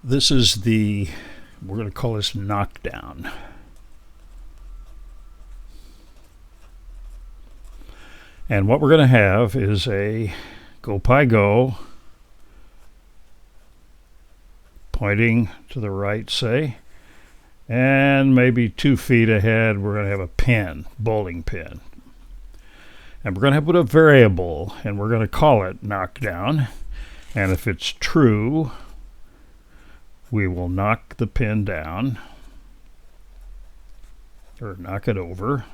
this is we're going to call this knockdown. And what we're going to have is a go pointing to the right, say, and maybe 2 feet ahead we're going to have a pin, bowling pin. And we're going to put a variable, and we're going to call it knockdown. And if it's true, we will knock the pin down, or knock it over.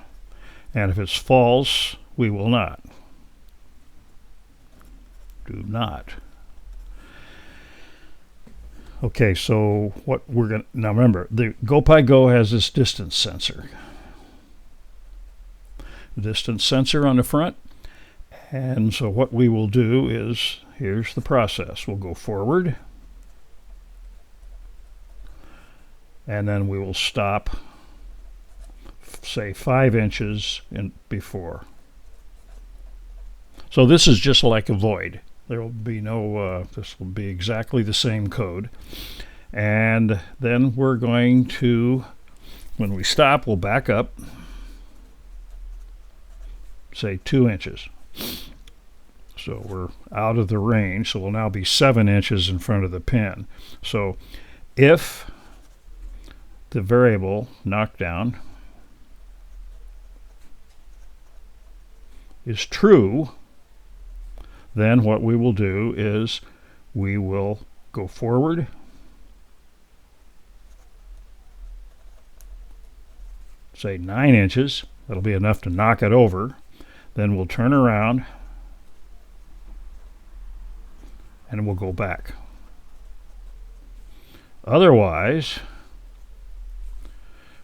And if it's false, we will not. Do not. Okay, so what we're going to, now remember, the Go has this distance sensor. The distance sensor on the front. And so what we will do is, here's the process. We'll go forward. And then we will stop, say, 5 inches before. So this is just like a void. There will be no, this will be exactly the same code. And then we're going to, when we stop, we'll back up, say 2 inches. So we're out of the range, so we'll now be 7 inches in front of the pin. So if the variable knockdown is true, then what we will do is we will go forward, say 9 inches. That'll be enough to knock it over. Then we'll turn around and we'll go back. Otherwise,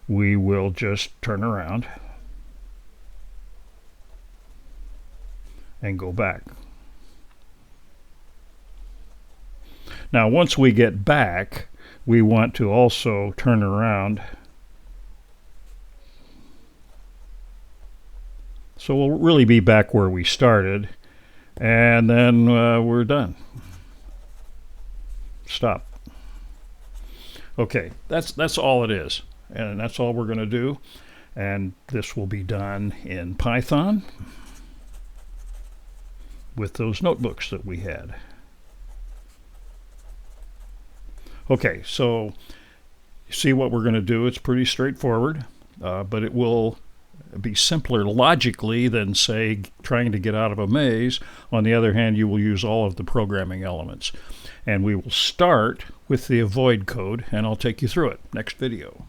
we will just turn around and go back. Now, once we get back, we want to also turn around. So we'll really be back where we started, and then we're done. Stop. Okay, that's all it is, and that's all we're going to do. And this will be done in Python with those notebooks that we had. Okay, so you see what we're going to do. It's pretty straightforward, but it will be simpler logically than, say, trying to get out of a maze. On the other hand, you will use all of the programming elements. And we will start with the avoid code, and I'll take you through it next video.